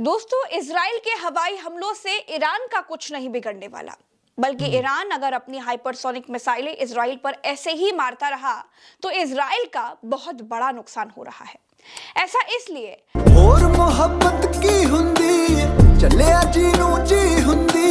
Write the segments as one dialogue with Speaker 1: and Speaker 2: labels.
Speaker 1: दोस्तों, इजराइल के हवाई हमलों से ईरान का कुछ नहीं बिगड़ने वाला, बल्कि ईरान अगर अपनी हाइपरसोनिक मिसाइलें इजराइल पर ऐसे ही मारता रहा तो इजराइल का बहुत बड़ा नुकसान हो रहा है। ऐसा इसलिए
Speaker 2: और मोहब्बत की हुंदी चले जी नू जी हुंदी।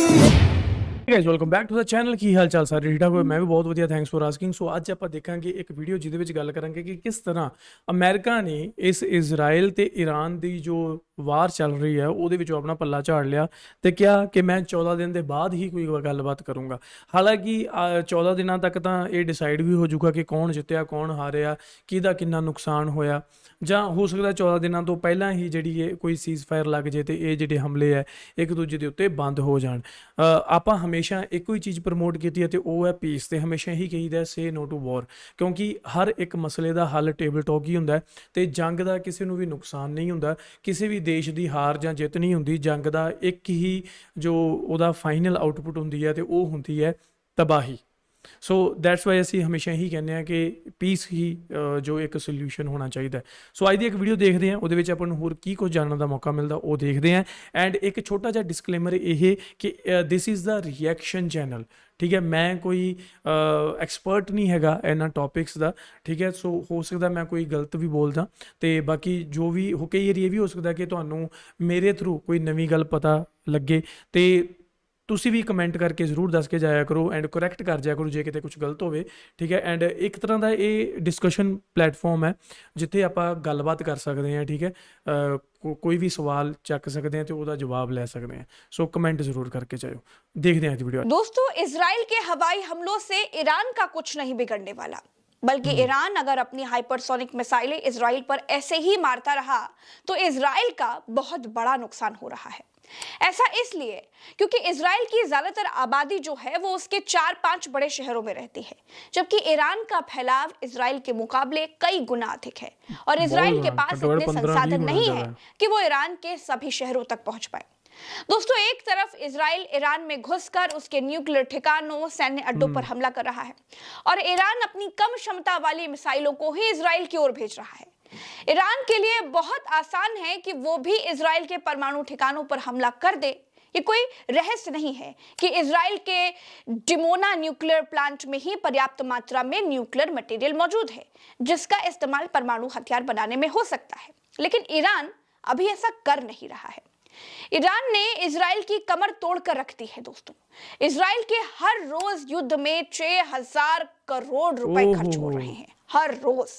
Speaker 3: Guys welcome back to the channel. की हाल चाल सारे ठीक ठाक हो? मैं भी बहुत ਵਧੀਆ, ਥੈਂਕਸ ਫॉर ਆਸਕਿੰਗ। ਸੋ ਅੱਜ ਆਪਾਂ ਦੇਖਾਂਗੇ ਇੱਕ ਵੀਡੀਓ ਜਿਹਦੇ ਵਿੱਚ ਗੱਲ ਕਰਾਂਗੇ ਕਿ ਕਿਸ ਤਰ੍ਹਾਂ ਅਮਰੀਕਾ ਨੇ ਇਸ ਇਜ਼ਰਾਈਲ ਤੇ ਈਰਾਨ ਦੀ ਜੋ ਵਾਰ ਚੱਲ ਰਹੀ ਹੈ ਉਹਦੇ ਵਿੱਚੋਂ ਆਪਣਾ ਪੱਲਾ ਝਾੜ ਲਿਆ ਤੇ ਕਿਹਾ ਕਿ ਮੈਂ 14 ਦਿਨ ਦੇ ਬਾਅਦ ਹੀ ਕੋਈ ਗੱਲਬਾਤ ਕਰੂੰਗਾ। ਹਾਲਾਂਕਿ 14 ਦਿਨਾਂ ਤੱਕ ਤਾਂ ਇਹ ਡਿਸਾਈਡ ਵੀ ਹੋ ਜਾਊਗਾ ਕਿ ਕੌਣ ਜਿੱਤਿਆ ਕੌਣ ਹਾਰਿਆ, ਕਿਹਦਾ ਕਿੰਨਾ ਨੁਕਸਾਨ ਹੋਇਆ, ਜਾਂ ਹੋ ਸਕਦਾ 14 ਦਿਨਾਂ ਤੋਂ ਪਹਿਲਾਂ ਹੀ ਜਿਹੜੀ ਇਹ ਕੋਈ ਸੀਜ਼ ਫਾਇਰ ਲੱਗ ਜੇ ਤੇ ਇਹ ਜਿਹੜੇ ਹਮਲੇ ਹੈ ਇੱਕ ਦੂਜੇ ਦੇ ਉੱਤੇ ਬੰਦ ਹੋ ਜਾਣ। ਆਪਾਂ ਹਮੇਸ਼ਾ ਇੱਕੋ ਹੀ ਚੀਜ਼ ਪ੍ਰਮੋਟ ਕੀਤੀ ਹੈ ਤੇ ਉਹ ਹੈ ਪੀਸ, ਤੇ ਹਮੇਸ਼ਾ ਹੀ ਕਹੀਦਾ ਸੇ ਨੋ ਟੂ ਵਾਰ, ਕਿਉਂਕਿ ਹਰ ਇੱਕ ਮਸਲੇ ਦਾ ਹੱਲ ਟੇਬਲ ਟਾਕ ਹੀ ਹੁੰਦਾ ਤੇ ਜੰਗ ਦਾ ਕਿਸੇ ਨੂੰ ਵੀ ਨੁਕਸਾਨ ਨਹੀਂ ਹੁੰਦਾ, ਕਿਸੇ ਵੀ ਦੇਸ਼ ਦੀ ਹਾਰ ਜਾਂ ਜਿੱਤ ਨਹੀਂ ਹੁੰਦੀ। ਜੰਗ ਦਾ ਇੱਕ ਹੀ ਜੋ ਉਹਦਾ ਫਾਈਨਲ ਆਊਟਪੁੱਟ ਹੁੰਦੀ ਹੈ ਤੇ ਉਹ ਹੁੰਦੀ ਹੈ ਤਬਾਹੀ। ਸੋ ਦੈਟਸ ਵਾਈ ਅਸੀਂ ਹਮੇਸ਼ਾ ਹੀ ਕਹਿੰਦੇ ਹਾਂ ਕਿ ਪੀਸ ਹੀ ਜੋ ਇੱਕ ਸੋਲਿਊਸ਼ਨ ਹੋਣਾ ਚਾਹੀਦਾ। ਸੋ ਅੱਜ ਦੀ ਇੱਕ ਵੀਡੀਓ ਦੇਖਦੇ ਹਾਂ, ਉਹਦੇ ਵਿੱਚ ਆਪਾਂ ਨੂੰ ਹੋਰ ਕੀ ਕੁਝ ਜਾਣਨ ਦਾ ਮੌਕਾ ਮਿਲਦਾ ਉਹ ਦੇਖਦੇ ਹਾਂ। ਐਂਡ ਇੱਕ ਛੋਟਾ ਜਿਹਾ ਡਿਸਕਲੇਮਰ ਇਹ ਕਿ this is the reaction channel, ਠੀਕ ਹੈ। ਮੈਂ ਕੋਈ ਐਕਸਪਰਟ ਨਹੀਂ ਹੈਗਾ ਇਹਨਾਂ ਟੌਪਿਕਸ ਦਾ, ਠੀਕ ਹੈ। ਸੋ ਹੋ ਸਕਦਾ ਮੈਂ ਕੋਈ ਗਲਤ ਵੀ ਬੋਲਦਾ ਤੇ ਬਾਕੀ ਜੋ ਵੀ ਹੋ, ਕਈ ਵਾਰੀ ਇਹ ਵੀ ਹੋ ਸਕਦਾ ਕਿ ਤੁਹਾਨੂੰ ਮੇਰੇ ਥਰੂ ਕੋਈ ਨਵੀਂ ਗੱਲ ਪਤਾ ਲੱਗੇ ਤੇ ਤੁਸੀਂ ਵੀ ਕਮੈਂਟ ਕਰਕੇ ਜ਼ਰੂਰ ਦੱਸ ਕੇ ਜਾਇਆ ਕਰੋ ਐਂਡ ਕਰੈਕਟ ਕਰ ਜਾਇਆ ਕਰੋ ਜੇ ਕਿਤੇ ਕੁਝ ਗਲਤ ਹੋਵੇ, ਠੀਕ ਹੈ। ਐਂਡ ਇੱਕ ਤਰ੍ਹਾਂ ਦਾ ਇਹ ਡਿਸਕਸ਼ਨ ਪਲੇਟਫਾਰਮ ਹੈ ਜਿੱਥੇ ਆਪਾਂ ਗੱਲਬਾਤ ਕਰ ਸਕਦੇ ਹਾਂ, ਠੀਕ ਹੈ। ਕੋਈ ਵੀ ਸਵਾਲ ਚੱਕ ਸਕਦੇ ਹਾਂ ਤੇ ਉਹਦਾ ਜਵਾਬ ਲੈ ਸਕਦੇ ਹਾਂ। ਸੋ ਕमेंट जरूर करके जाओ। देखते हैं आज वीडियो।
Speaker 1: दोस्तों, इजराइल के हवाई हमलों से ईरान का कुछ नहीं बिगड़ने वाला, बल्कि ईरान अगर अपनी हाइपरसोनिक मिसाइलें इजराइल पर ऐसे ही मारता रहा तो इजराइल का बहुत बड़ा नुकसान हो रहा है। ऐसा इसलिए क्योंकि इजराइल की ज्यादातर आबादी जो है वो उसके 4-5 बड़े शहरों में रहती है, जबकि ईरान का फैलाव इजराइल के मुकाबले कई गुना अधिक है और इजराइल के पास इतने संसाधन नहीं है कि वो ईरान के सभी शहरों तक पहुंच पाए। दोस्तों, एक तरफ इजराइल ईरान में घुसकर उसके न्यूक्लियर ठिकानों, सैन्य अड्डों पर हमला कर रहा है और ईरान अपनी कम क्षमता वाली मिसाइलों को ही इजराइल की ओर भेज रहा है। ईरान के लिए बहुत आसान है कि वो भी इजराइल के परमाणु ठिकानों पर हमला कर दे। ये कोई रहस्य नहीं है कि इजराइल के डिमोना न्यूक्लियर प्लांट में ही पर्याप्त मात्रा में न्यूक्लियर मटेरियल मौजूद है जिसका इस्तेमाल परमाणु हथियार बनाने में हो सकता है, लेकिन ईरान अभी ऐसा कर नहीं रहा है। ईरान ने इजराइल की कमर तोड़कर रख दी है। दोस्तों, इजराइल के हर रोज युद्ध में 6,000 करोड़ रुपए खर्च हो रहे हैं हर रोज।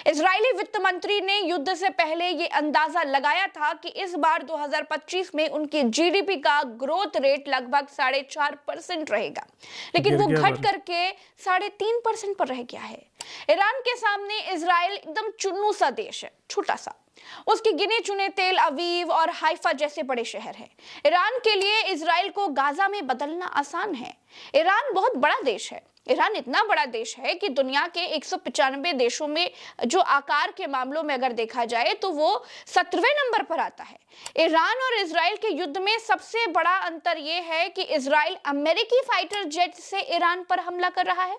Speaker 1: इजरायली वित्त मंत्री ने युद्ध से पहले ये अंदाजा लगाया था कि इस बार 2025 में उनकी जीडीपी का ग्रोथ रेट लगभग 4.5% रहेगा, लेकिन वो घट करके 3.5% पर रह गया है। ईरान के सामने इजराइल एकदम चुन्नू सा देश है, छोटा सा। उसके गिने चुने तेल अवीव और हाइफा जैसे बड़े शहर हैं। ईरान के लिए इजराइल को गाजा में बदलना आसान है। ईरान बहुत बड़ा देश है। ईरान इतना बड़ा देश है कि दुनिया के 195 देशों में जो आकार के मामलों में अगर देखा जाए तो वो 17वें नंबर पर आता है। ईरान और इजराइल के युद्ध में सबसे बड़ा अंतर यह है कि इजराइल अमेरिकी फाइटर जेट से ईरान पर हमला कर रहा है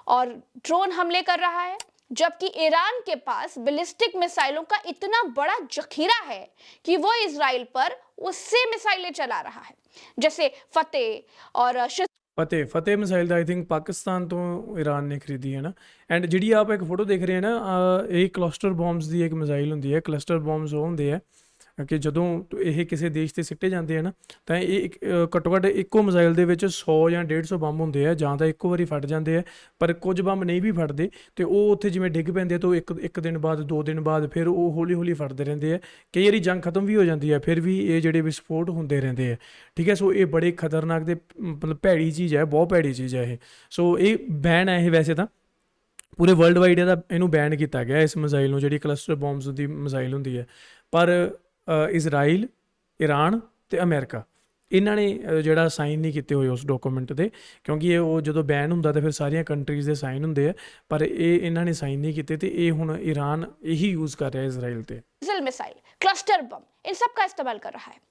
Speaker 1: और ड्रोन हमले कर रहा है, जबकि ईरान के पास बैलिस्टिक मिसाइलों का इतना बड़ा जखीरा है कि वो इजराइल पर उससे मिसाइलें चला रहा है, जैसे फतेह और
Speaker 3: फतेह मिसाइल ਦਾ ਆਈ ਥਿੰਕ ਪਾਕਿਸਤਾਨ ਤੋਂ ਈਰਾਨ ਨੇ ਖਰੀਦੀ ਹੈ ਨਾ। ਐਂਡ ਜਿਹੜੀ ਆਪ ਇੱਕ ਫੋਟੋ ਦੇਖ ਰਹੇ ਹੈ ਨਾ, ਇਹ ਕਲਸਟਰ ਬੋਮਸ ਦੀ ਇੱਕ ਮਿਸਾਈਲ ਹੁੰਦੀ ਹੈ। ਕਲਸਟਰ ਬੋਮਸ ਉਹ ਹੁੰਦੇ ਆ ਕਿ ਜਦੋਂ ਇਹ ਕਿਸੇ ਦੇਸ਼ 'ਤੇ ਸਿੱਟੇ ਜਾਂਦੇ ਆ ਨਾ ਤਾਂ ਇਹ ਘੱਟੋ ਘੱਟ ਇੱਕੋ ਮਿਸਾਈਲ ਦੇ ਵਿੱਚ 100 ਜਾਂ 150 ਬੰਬ ਹੁੰਦੇ ਆ, ਜਾਂ ਤਾਂ ਇੱਕੋ ਵਾਰੀ ਫਟ ਜਾਂਦੇ ਆ, ਪਰ ਕੁਝ ਬੰਬ ਨਹੀਂ ਵੀ ਫਟਦੇ ਤੇ ਉਹ ਉੱਥੇ ਜਿਵੇਂ ਡਿੱਗ ਪੈਂਦੇ ਤਾਂ ਇੱਕ ਦਿਨ ਬਾਅਦ 2 ਦਿਨ ਬਾਅਦ ਫਿਰ ਉਹ ਹੌਲੀ ਹੌਲੀ ਫਟਦੇ ਰਹਿੰਦੇ ਆ। ਕਈ ਵਾਰੀ ਜੰਗ ਖਤਮ ਵੀ ਹੋ ਜਾਂਦੀ ਹੈ, ਫਿਰ ਵੀ ਇਹ ਜਿਹੜੇ ਵਿਸਫੋਟ ਹੁੰਦੇ ਰਹਿੰਦੇ ਆ, ਠੀਕ ਹੈ। ਸੋ ਇਹ ਬੜੇ ਖਤਰਨਾਕ ਤੇ ਮਤਲਬ ਭੈੜੀ ਚੀਜ਼ ਹੈ, ਬਹੁਤ ਭੈੜੀ ਚੀਜ਼ ਹੈ ਇਹ। ਸੋ ਇਹ ਬੈਨ ਹੈ ਇਹ ਵੈਸੇ ਤਾਂ ਪੂਰੇ ਵਰਲਡ ਵਾਈਡ ਇਹਨੂੰ ਬੈਨ ਕੀਤਾ ਗਿਆ, ਇਸ ਮਿਸਾਈਲ ਨੂੰ, ਜਿਹੜੀ ਕਲਸਟਰ ਬੋਮਸ ਦੀ ਮਿਸਾਈਲ ਹੁੰਦੀ ਹੈ। ਪਰ ਇਜ਼ਰਾਈਲ, ਈਰਾਨ ਤੇ ਅਮਰੀਕਾ ਇਹਨਾਂ ਨੇ ਜਿਹੜਾ ਸਾਈਨ ਨਹੀਂ ਕੀਤੇ ਹੋਏ ਉਸ ਡਾਕੂਮੈਂਟ 'ਤੇ, ਕਿਉਂਕਿ ਇਹ ਉਹ ਜਦੋਂ ਬੈਨ ਹੁੰਦਾ ਤਾਂ ਫਿਰ ਸਾਰੀਆਂ ਕੰਟਰੀਜ਼ ਦੇ ਸਾਈਨ ਹੁੰਦੇ ਆ, ਪਰ ਇਹਨਾਂ ਨੇ ਸਾਈਨ ਨਹੀਂ ਕੀਤੇ ਤੇ ਇਹ ਹੁਣ ਈਰਾਨ ਇਹੀ ਯੂਜ਼ ਕਰ ਰਿਹਾ ਇਜ਼ਰਾਈਲ 'ਤੇ।
Speaker 1: मिसाइल, क्लस्टर बम, इन सब का इस्तेमाल कर रहा है।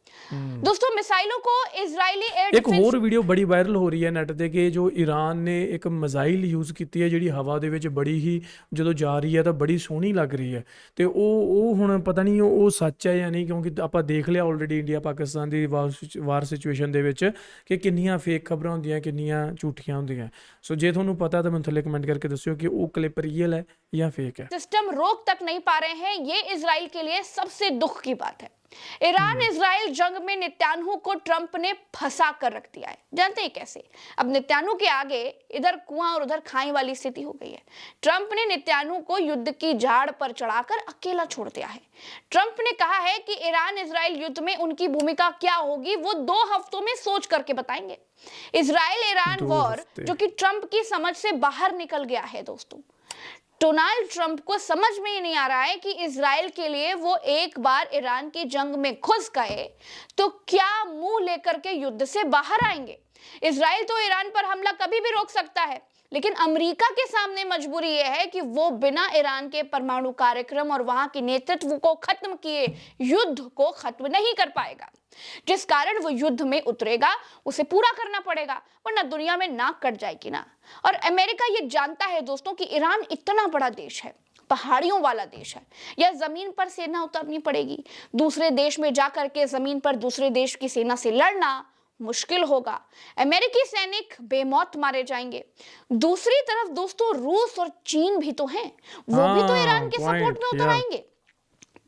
Speaker 1: दोस्तों मिसाइलों को इजरायली एयर
Speaker 3: ਇੱਕ ਹੋਰ ਵੀਡੀਓ ਬੜੀ ਵਾਇਰਲ ਹੋ ਰਹੀ ਹੈ ਨੈਟ ਤੇ ਕਿ ਜੋ ਈਰਾਨ ਨੇ ਇੱਕ ਮਿਜ਼ਾਈਲ ਯੂਜ਼ ਕੀਤੀ ਹੈ ਜਿਹੜੀ ਹਵਾ ਦੇ ਵਿੱਚ ਬੜੀ ਹੀ ਜਦੋਂ ਜਾ ਰਹੀ ਹੈ ਤਾਂ ਬੜੀ ਸੋਹਣੀ ਲੱਗ ਰਹੀ ਹੈ ਤੇ ਉਹ ਹੁਣ ਪਤਾ ਨਹੀਂ ਉਹ ਸੱਚ ਹੈ ਜਾਂ ਨਹੀਂ, ਕਿਉਂਕਿ ਆਪਾਂ ਦੇਖ ਲਿਆ ਆਲਰੇਡੀ ਇੰਡੀਆ ਪਾਕਿਸਤਾਨ ਦੀ ਵਾਰ ਸਿਚੁਏਸ਼ਨ ਦੇ ਵਿੱਚ ਕਿ ਕਿੰਨੀਆਂ ਫੇਕ ਖਬਰਾਂ ਹੁੰਦੀਆਂ, ਕਿੰਨੀਆਂ ਝੂਠੀਆਂ ਹੁੰਦੀਆਂ। ਸੋ ਜੇ ਤੁਹਾਨੂੰ ਪਤਾ ਤਾਂ ਮੈਨੂੰ ਥੱਲੇ ਕਮੈਂਟ ਕਰਕੇ ਦੱਸਿਓ ਕਿ ਉਹ ਕਲਿੱਪ ਰੀਅਲ ਹੈ या फेक है।
Speaker 1: सिस्टम रोक तक नहीं पा रहे हैं, ये इजराइल के लिए सबसे दुख की बात है। ईरान इजराइल जंग में नेतन्याहू को ट्रंप ने फंसा कर रख दिया है। जानते हैं कैसे? अब नेतन्याहू के आगे इधर कुआं और उधर खाई वाली स्थिति हो गई है। ट्रंप ने नेतन्याहू को युद्ध की झाड़ पर चढ़ाकर अकेला छोड़ दिया है। ट्रंप ने कहा है कि ईरान इजराइल युद्ध में उनकी भूमिका क्या होगी वो 2 हफ्तों में सोच करके बताएंगे। इजराइल ईरान वॉर जो कि ट्रंप की समझ से बाहर निकल गया है दोस्तों। डोनाल्ड ट्रंप को समझ में ही नहीं आ रहा है कि इजराइल के लिए वो एक बार ईरान की जंग में घुस गए तो क्या मुंह लेकर के युद्ध से बाहर आएंगे। इजराइल तो ईरान पर हमला कभी भी रोक सकता है, लेकिन अमेरिका के सामने मजबूरी यह है कि वो बिना ईरान के परमाणु कार्यक्रम और वहां के नेतृत्व को खत्म किए युद्ध को खत्म नहीं कर पाएगा, जिस कारण वो युद्ध में उतरेगा, उसे पूरा करना पड़ेगा, वरना दुनिया में नाक कट जाएगी ना। और अमेरिका ये जानता है दोस्तों कि ईरान इतना बड़ा देश है, पहाड़ियों वाला देश है, या जमीन पर सेना उतरनी पड़ेगी। दूसरे देश में जाकर के जमीन पर दूसरे देश की सेना से लड़ना मुश्किल होगा, अमेरिकी सैनिक बेमौत मारे जाएंगे। दूसरी तरफ दोस्तों रूस और चीन भी तो हैं, वो भी तो ईरान के सपोर्ट में उतर आएंगे।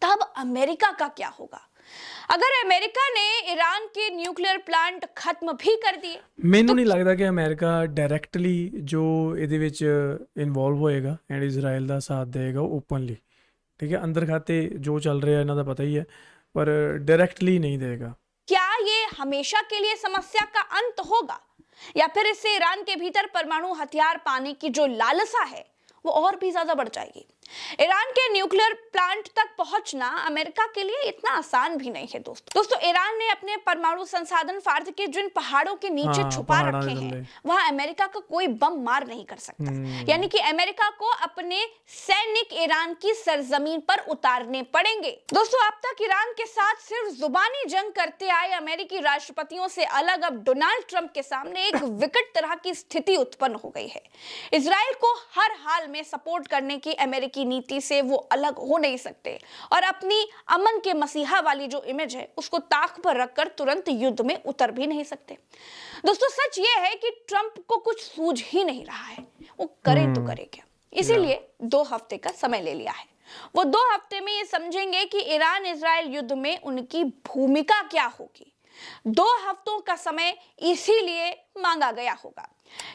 Speaker 1: तब अमेरिका का क्या होगा? अगर अमेरिका ने ईरान के न्यूक्लियर प्लांट खत्म भी कर दिए,
Speaker 3: ਮੈਨੂੰ ਨਹੀਂ ਲੱਗਦਾ ਕਿ ਅਮਰੀਕਾ ਡਾਇਰੈਕਟਲੀ ਜੋ ਇਹਦੇ ਵਿੱਚ ਇਨਵੋਲਵ ਹੋਏਗਾ ਐਂਡ ਇਜ਼ਰਾਈਲ ਦਾ ਸਾਥ ਦੇਗਾ ਓਪਨਲੀ। ਠੀਕ ਹੈ, ਅੰਦਰ ਖਾਤੇ ਜੋ ਚੱਲ ਰਿਹਾ ਇਹਨਾਂ ਦਾ ਪਤਾ ਹੀ ਹੈ, ਪਰ डायरेक्टली नहीं देगा।
Speaker 1: क्या ये हमेशा के लिए समस्या का अंत होगा, या फिर इससे ईरान के भीतर परमाणु हथियार पाने की जो लालसा है वो और भी ज्यादा बढ़ जाएगी। ईरान के न्यूक्लियर प्लांट तक पहुंचना अमेरिका के लिए इतना आसान भी नहीं है दोस्तों ईरान ने अपने परमाणु संसाधन फार्द के जिन पहाड़ों के नीचे छुपा रखे हैं वहां अमेरिका का कोई बम मार नहीं कर सकता। यानी कि अमेरिका को अपने सैनिक ईरान की सरजमीन पर उतारने पड़ेंगे। दोस्तों अब तक ईरान के साथ सिर्फ जुबानी जंग करते आए अमेरिकी राष्ट्रपतियों से अलग अब डोनाल्ड ट्रंप के सामने एक विकट तरह की स्थिति उत्पन्न हो गई है। इजराइल को हर हाल में सपोर्ट करने की अमेरिकी की नीति से वो अलग हो नहीं सकते और अपनी अमन के मसीहा वाली जो इमेज है उसको ताक पर रखकर तुरंत युद्ध में उतर भी नहीं सकते। दोस्तों सच ये है कि ट्रंप को कुछ सूझ ही नहीं रहा है, वो करे तो करे क्या। इसीलिए 2 हफ्ते का समय ले लिया है। वो 2 हफ्ते में ये समझेंगे कि ईरान इजराइल युद्ध में उनकी भूमिका क्या होगी। 2 हफ्तों का समय इसीलिए मांगा गया होगा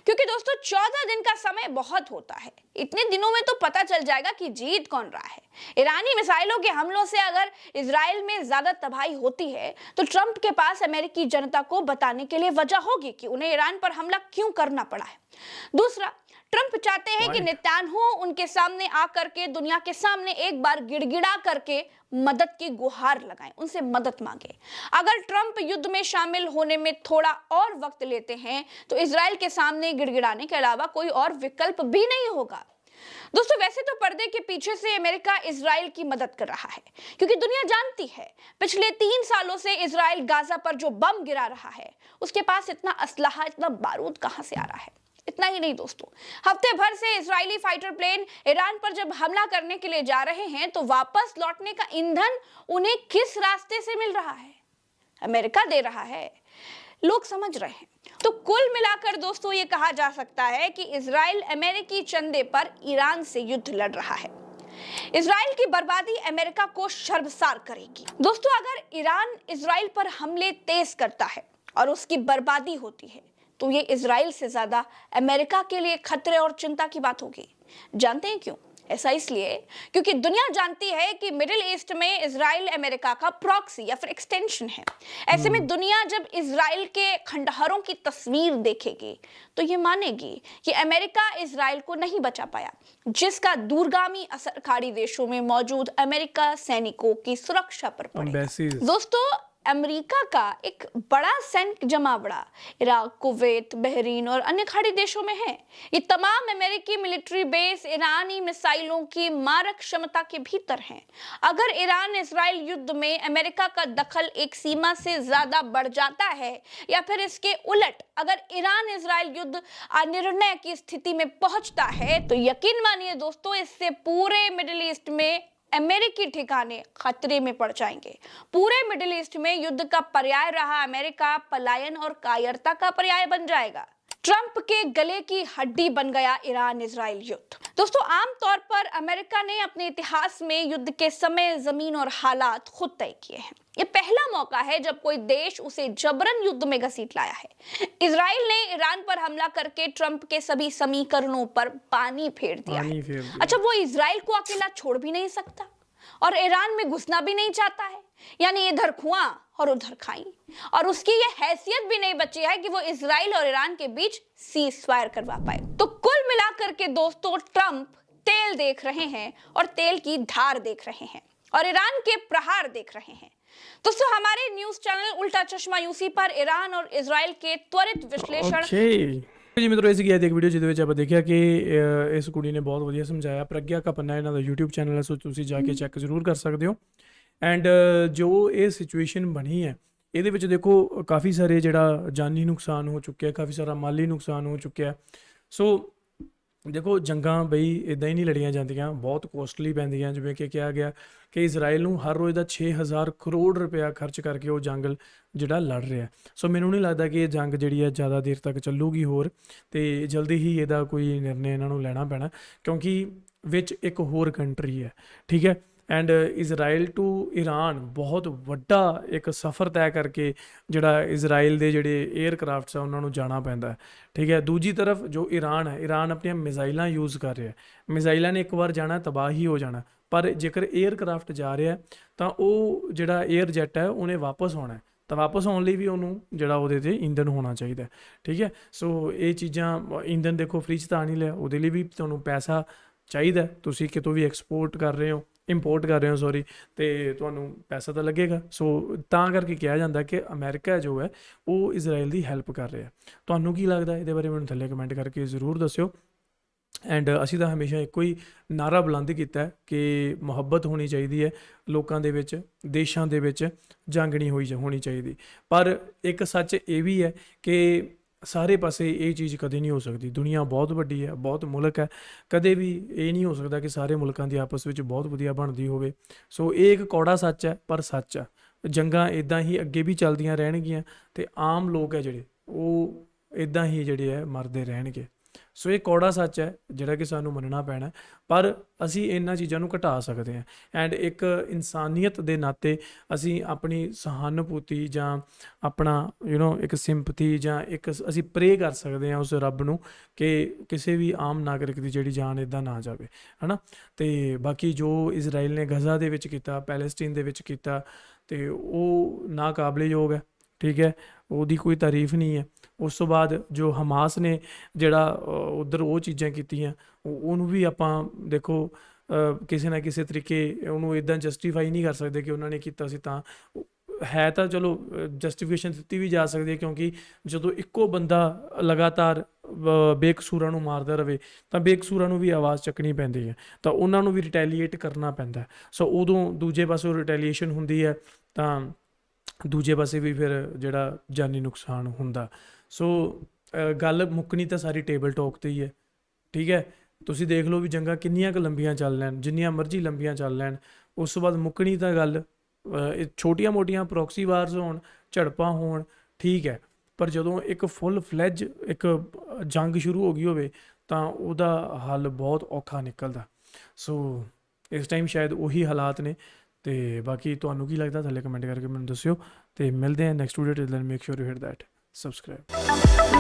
Speaker 1: क्योंकि दोस्तों 14 दिन का समय बहुत होता है। इतने दिनों में तो पता चल जाएगा कि जीत कौन रहा है। ईरानी मिसाइलों के हमलों से अगर इजराइल में ज्यादा तबाही होती है तो ट्रंप के पास अमेरिकी जनता को बताने के लिए वजह होगी कि उन्हें ईरान पर हमला क्यों करना पड़ा है। दूसरा, ट्रंप चाहते हैं कि नेतन्याहू उनके सामने आकर के दुनिया के सामने एक बार गिड़गिड़ा करके मदद की गुहार लगाएं, उनसे मदद मांगे। अगर ट्रंप युद्ध में शामिल होने में थोड़ा और वक्त लेते हैं तो इजराइल के सामने गिड़गिड़ाने के अलावा कोई और विकल्प भी नहीं होगा। दोस्तों वैसे तो पर्दे के पीछे से अमेरिका इजराइल की मदद कर रहा है क्योंकि दुनिया जानती है पिछले 3 सालों से इजराइल गाजा पर जो बम गिरा रहा है उसके पास इतना असलहा, इतना बारूद कहां से आ रहा है। इतना ही नहीं दोस्तों, हफ्ते भर से इजरायली फाइटर प्लेन ईरान पर जब हमला करने के लिए जा रहे हैं तो वापस लौटने का ईंधन उन्हें किस रास्ते से मिल रहा है? अमेरिका दे रहा है, लोग समझ रहे हैं। तो कुल मिलाकर दोस्तों ये कहा जा सकता है कि इजराइल अमेरिकी चंदे पर ईरान से युद्ध लड़ रहा है। इजराइल की बर्बादी अमेरिका को शर्मसार करेगी। दोस्तों अगर ईरान इजराइल पर हमले तेज करता है और उसकी बर्बादी होती है तो ये इजराइल से ज्यादा अमेरिका के लिए खतरे और चिंता की बात होगी। जानते हैं क्यों? ऐसा इसलिए क्योंकि दुनिया जानती है कि मिडिल ईस्ट में इजराइल अमेरिका का प्रॉक्सी या फिर एक्सटेंशन है। ऐसे में दुनिया जब इजराइल के खंडहरों की तस्वीर देखेगी तो ये मानेगी कि अमेरिका इजराइल को नहीं बचा पाया, जिसका दूरगामी असर खाड़ी देशों में मौजूद अमेरिका सैनिकों की सुरक्षा पर पड़ेगा। दोस्तों अमेरिका का एक बड़ा सैनिक जमावड़ा इराक, कुवैत, बहरीन और अन्य खाड़ी देशों में है। ये तमाम अमेरिकी मिलिट्री बेस ईरानी मिसाइलों की मारक क्षमता के भीतर हैं। अगर ईरान इजराइल युद्ध में अमेरिका का दखल एक सीमा से ज्यादा बढ़ जाता है या फिर इसके उलट अगर ईरान इजराइल युद्ध अनिर्णय की स्थिति में पहुंचता है तो यकीन मानिए दोस्तों, इससे पूरे मिडिल ईस्ट में अमेरिकी ठिकाने खतरे में पड़ जाएंगे। पूरे मिडिल ईस्ट में युद्ध का पर्याय रहा अमेरिका पलायन और कायरता का पर्याय बन जाएगा। ट्रंप के गले की हड्डी बन गया ईरान इजराइल युद्ध। दोस्तों, आमतौर पर अमेरिका ने अपने इतिहास में युद्ध के समय, जमीन और हालात खुद तय किए हैं। ये पहला मौका है जब कोई देश उसे जबरन युद्ध में घसीट लाया है। इजराइल ने ईरान पर हमला करके ट्रंप के सभी समीकरणों पर पानी फेर दिया है। अच्छा, वो इजराइल को अकेला छोड़ भी नहीं सकता और ईरान में घुसना भी नहीं चाहता है, यानी इधर खुआ और उधर खाई। और उसकी ये हैसियत भी नहीं बची है कि वो इजराइल और ईरान के बीच सीज फायर करवा पाए। तो कुल मिलाकर के दोस्तों, ट्रंप तेल देख रहे हैं और तेल की धार देख रहे हैं और ईरान के प्रहार देख रहे हैं। दोस्तों, हमारे न्यूज चैनल उल्टा चश्मा यूसी पर ईरान और इजराइल के त्वरित विश्लेषण
Speaker 3: ਜੀ ਮਿੱਤਰੋ, ਇਸ ਗਿਆ ਇੱਕ ਵੀਡੀਓ ਜਿਹਦੇ ਵਿੱਚ ਆਪਾਂ ਦੇਖਿਆ ਕਿ ਇਸ ਕੁੜੀ ਨੇ ਬਹੁਤ ਵਧੀਆ ਸਮਝਾਇਆ। ਪ੍ਰਗਿਆ ਕਪੰਨਾ ਇਹਨਾਂ ਦਾ YouTube ਚੈਨਲ ਹੈ, ਸੋ ਤੁਸੀਂ ਜਾ ਕੇ ਚੈੱਕ ਜ਼ਰੂਰ ਕਰ ਸਕਦੇ ਹੋ। ਐਂਡ ਜੋ ਇਹ ਸਿਚੁਏਸ਼ਨ ਬਣੀ ਹੈ ਇਹਦੇ ਵਿੱਚ ਦੇਖੋ ਕਾਫੀ ਸਾਰੇ ਜਿਹੜਾ ਜਾਨੀ ਨੁਕਸਾਨ ਹੋ ਚੁੱਕਿਆ, ਕਾਫੀ ਸਾਰਾ ਮਾਲੀ ਨੁਕਸਾਨ ਹੋ ਚੁੱਕਿਆ। ਸੋ ਦੇਖੋ, ਜੰਗਾਂ ਬਈ ਇੱਦਾਂ ਹੀ ਨਹੀਂ ਲੜੀਆਂ ਜਾਂਦੀਆਂ, ਬਹੁਤ ਕੋਸਟਲੀ ਪੈਂਦੀਆਂ। ਜਿਵੇਂ ਕਿ ਕਿਹਾ ਗਿਆ ਕਿ ਇਜ਼ਰਾਈਲ ਨੂੰ ਹਰ ਰੋਜ਼ ਦਾ 6000 ਕਰੋੜ ਰੁਪਇਆ ਖਰਚ ਕਰਕੇ ਉਹ ਜੰਗ ਜਿਹੜਾ ਲੜ ਰਿਹਾ। ਸੋ ਮੈਨੂੰ ਨਹੀਂ ਲੱਗਦਾ ਕਿ ਇਹ ਜੰਗ ਜਿਹੜੀ ਹੈ ਜ਼ਿਆਦਾ ਦੇਰ ਤੱਕ ਚੱਲੂਗੀ ਹੋਰ, ਅਤੇ ਜਲਦੀ ਹੀ ਇਹਦਾ ਕੋਈ ਨਿਰਣੇ ਇਹਨਾਂ ਨੂੰ ਲੈਣਾ ਪੈਣਾ, ਕਿਉਂਕਿ ਵਿੱਚ ਇੱਕ ਹੋਰ ਕੰਟਰੀ ਹੈ, ਠੀਕ ਹੈ। ਐਂਡ ਇਜ਼ਰਾਈਲ ਟੂ ਈਰਾਨ ਬਹੁਤ ਵੱਡਾ ਇੱਕ ਸਫ਼ਰ ਤੈਅ ਕਰਕੇ ਜਿਹੜਾ ਇਜ਼ਰਾਈਲ ਦੇ ਜਿਹੜੇ ਏਅਰਕ੍ਰਾਫਟਸ ਆ ਉਹਨਾਂ ਨੂੰ ਜਾਣਾ ਪੈਂਦਾ, ਠੀਕ ਹੈ। ਦੂਜੀ ਤਰਫ ਜੋ ਈਰਾਨ ਹੈ, ਈਰਾਨ ਆਪਣੀਆਂ ਮਿਜ਼ਾਈਲਾਂ ਯੂਜ਼ ਕਰ ਰਿਹਾ। ਮਿਜ਼ਾਈਲਾਂ ਨੇ ਇੱਕ ਵਾਰ ਜਾਣਾ ਤਬਾਹ ਹੀ ਹੋ ਜਾਣਾ, ਪਰ ਜੇਕਰ ਏਅਰਕ੍ਰਾਫਟ ਜਾ ਰਿਹਾ ਤਾਂ ਉਹ ਜਿਹੜਾ ਏਅਰ ਜੈਟ ਹੈ ਉਹਨੇ ਵਾਪਸ ਆਉਣਾ, ਤਾਂ ਵਾਪਸ ਆਉਣ ਲਈ ਵੀ ਉਹਨੂੰ ਜਿਹੜਾ ਉਹਦੇ 'ਤੇ ਇੰਧਨ ਹੋਣਾ ਚਾਹੀਦਾ, ਠੀਕ ਹੈ। ਸੋ ਇਹ ਚੀਜ਼ਾਂ, ਇੰਧਨ ਦੇਖੋ ਫ੍ਰੀ 'ਚ ਤਾਂ ਆ ਨਹੀਂ ਲਿਆ, ਉਹਦੇ ਲਈ ਵੀ ਤੁਹਾਨੂੰ ਪੈਸਾ ਚਾਹੀਦਾ। ਤੁਸੀਂ ਕਿਤੋਂ ਵੀ ਐਕਸਪੋਰਟ ਕਰ ਰਹੇ ਹੋ, ਇੰਪੋਰਟ ਕਰ ਰਹੇ ਹੋ ਸੌਰੀ, ਅਤੇ ਤੁਹਾਨੂੰ ਪੈਸਾ ਤਾਂ ਲੱਗੇਗਾ। ਸੋ ਤਾਂ ਕਰਕੇ ਕਿਹਾ ਜਾਂਦਾ ਕਿ ਅਮਰੀਕਾ ਜੋ ਹੈ ਉਹ ਇਜ਼ਰਾਈਲ ਦੀ ਹੈਲਪ ਕਰ ਰਿਹਾ। ਤੁਹਾਨੂੰ ਕੀ ਲੱਗਦਾ ਇਹਦੇ ਬਾਰੇ ਮੈਨੂੰ ਥੱਲੇ ਕਮੈਂਟ ਕਰਕੇ ਜ਼ਰੂਰ ਦੱਸਿਓ। ਐਂਡ ਅਸੀਂ ਤਾਂ ਹਮੇਸ਼ਾ ਇੱਕੋ ਹੀ ਨਾਅਰਾ ਬੁਲੰਦ ਕੀਤਾ ਕਿ ਮੁਹੱਬਤ ਹੋਣੀ ਚਾਹੀਦੀ ਹੈ ਲੋਕਾਂ ਦੇ ਵਿੱਚ, ਦੇਸ਼ਾਂ ਦੇ ਵਿੱਚ ਜੰਗ ਨਹੀਂ ਹੋਣੀ ਚਾਹੀਦੀ। ਪਰ ਇੱਕ ਸੱਚ ਇਹ ਵੀ ਹੈ ਕਿ ਸਾਰੇ ਪਾਸੇ ਇਹ ਚੀਜ਼ ਕਦੇ ਨਹੀਂ ਹੋ ਸਕਦੀ। ਦੁਨੀਆ ਬਹੁਤ ਵੱਡੀ ਹੈ, ਬਹੁਤ ਮੁਲਕ ਹੈ, ਕਦੇ ਵੀ ਇਹ ਨਹੀਂ ਹੋ ਸਕਦਾ ਕਿ ਸਾਰੇ ਮੁਲਕਾਂ ਦੀ ਆਪਸ ਵਿੱਚ ਬਹੁਤ ਵਧੀਆ ਬਣਦੀ ਹੋਵੇ। ਸੋ ਇਹ ਇੱਕ ਕੌੜਾ ਸੱਚ ਹੈ, ਪਰ ਸੱਚ ਆ। ਜੰਗਾਂ ਇੱਦਾਂ ਹੀ ਅੱਗੇ ਵੀ ਚੱਲਦੀਆਂ ਰਹਿਣਗੀਆਂ ਅਤੇ ਆਮ ਲੋਕ ਹੈ ਜਿਹੜੇ ਉਹ ਇੱਦਾਂ ਹੀ ਜਿਹੜੇ ਹੈ ਮਰਦੇ ਰਹਿਣਗੇ। ਸੋ ਇਹ ਕੌੜਾ ਸੱਚ ਹੈ ਜਿਹੜਾ ਕਿ ਸਾਨੂੰ ਮੰਨਣਾ ਪੈਣਾ, ਪਰ ਅਸੀਂ ਇਹਨਾਂ ਚੀਜ਼ਾਂ ਨੂੰ ਘਟਾ ਸਕਦੇ ਹਾਂ। ਐਂਡ ਇੱਕ ਇਨਸਾਨੀਅਤ ਦੇ ਨਾਤੇ ਅਸੀਂ ਆਪਣੀ ਸਹਾਨੁਭੂਤੀ ਜਾਂ ਆਪਣਾ ਇੱਕ ਸਿੰਪਥੀ ਜਾਂ ਇੱਕ ਅਸੀਂ ਪ੍ਰੇ ਕਰ ਸਕਦੇ ਹਾਂ ਉਸ ਰੱਬ ਨੂੰ ਕਿ ਕਿਸੇ ਵੀ ਆਮ ਨਾਗਰਿਕ ਦੀ ਜਿਹੜੀ ਜਾਨ ਇੱਦਾਂ ਨਾ ਜਾਵੇ, ਹੈ ਨਾ। ਅਤੇ ਬਾਕੀ ਜੋ ਇਜ਼ਰਾਈਲ ਨੇ ਗਜ਼ਾ ਦੇ ਵਿੱਚ ਕੀਤਾ, ਪੈਲੇਸਟੀਨ ਦੇ ਵਿੱਚ ਕੀਤਾ, ਅਤੇ ਉਹ ਨਾਕਾਬਿਲਯੋਗ ਹੈ, ਠੀਕ ਹੈ, ਉਹਦੀ ਕੋਈ ਤਾਰੀਫ ਨਹੀਂ ਹੈ। ਉਸ ਤੋਂ ਬਾਅਦ ਜੋ ਹਮਾਸ ਨੇ ਜਿਹੜਾ ਉੱਧਰ ਉਹ ਚੀਜ਼ਾਂ ਕੀਤੀਆਂ, ਉਹਨੂੰ ਵੀ ਆਪਾਂ ਦੇਖੋ ਕਿਸੇ ਨਾ ਕਿਸੇ ਤਰੀਕੇ ਉਹਨੂੰ ਇੱਦਾਂ ਜਸਟੀਫਾਈ ਨਹੀਂ ਕਰ ਸਕਦੇ ਕਿ ਉਹਨਾਂ ਨੇ ਕੀਤਾ ਸੀ। ਤਾਂ ਹੈ ਤਾਂ ਚਲੋ ਜਸਟੀਫਿਕੇਸ਼ਨ ਦਿੱਤੀ ਵੀ ਜਾ ਸਕਦੀ ਹੈ, ਕਿਉਂਕਿ ਜਦੋਂ ਇੱਕੋ ਬੰਦਾ ਲਗਾਤਾਰ ਬੇਕਸੂਰਾਂ ਨੂੰ ਮਾਰਦਾ ਰਹੇ ਤਾਂ ਬੇਕਸੂਰਾਂ ਨੂੰ ਵੀ ਆਵਾਜ਼ ਚੱਕਣੀ ਪੈਂਦੀ ਹੈ, ਤਾਂ ਉਹਨਾਂ ਨੂੰ ਵੀ ਰਿਟੈਲੀਏਟ ਕਰਨਾ ਪੈਂਦਾ। ਸੋ ਉਦੋਂ ਦੂਜੇ ਪਾਸੋਂ ਰਿਟੈਲੀਏਸ਼ਨ ਹੁੰਦੀ ਹੈ ਤਾਂ ਦੂਜੇ ਪਾਸੇ ਵੀ ਫਿਰ ਜਿਹੜਾ ਜਾਨੀ ਨੁਕਸਾਨ ਹੁੰਦਾ। ਸੋ ਗੱਲ ਮੁੱਕਣੀ ਤਾਂ ਸਾਰੀ ਟੇਬਲ ਟਾਕ 'ਤੇ ਹੀ ਹੈ, ਠੀਕ ਹੈ। ਤੁਸੀਂ ਦੇਖ ਲਓ ਵੀ ਜੰਗਾਂ ਕਿੰਨੀਆਂ ਕੁ ਲੰਬੀਆਂ ਚੱਲ ਲੈਣ, ਜਿੰਨੀਆਂ ਮਰਜ਼ੀ ਲੰਬੀਆਂ ਚੱਲ ਲੈਣ, ਉਸ ਤੋਂ ਬਾਅਦ ਮੁੱਕਣੀ ਤਾਂ ਗੱਲ ਛੋਟੀਆਂ ਮੋਟੀਆਂ ਪ੍ਰੋਕਸੀ ਵਾਰਸ ਹੋਣ, ਝੜਪਾਂ ਹੋਣ, ਠੀਕ ਹੈ, ਪਰ ਜਦੋਂ ਇੱਕ ਫੁੱਲ ਫਲੈਜ ਇੱਕ ਜੰਗ ਸ਼ੁਰੂ ਹੋ ਗਈ ਹੋਵੇ ਤਾਂ ਉਹਦਾ ਹੱਲ ਬਹੁਤ ਔਖਾ ਨਿਕਲਦਾ। ਸੋ ਇਸ ਟਾਈਮ ਸ਼ਾਇਦ ਉਹੀ ਹਾਲਾਤ ਨੇ। ਅਤੇ ਬਾਕੀ ਤੁਹਾਨੂੰ ਕੀ ਲੱਗਦਾ ਥੱਲੇ ਕਮੈਂਟ ਕਰਕੇ ਮੈਨੂੰ ਦੱਸਿਓ, ਅਤੇ ਮਿਲਦੇ ਹਾਂ next video. Till then make sure you hit that subscribe.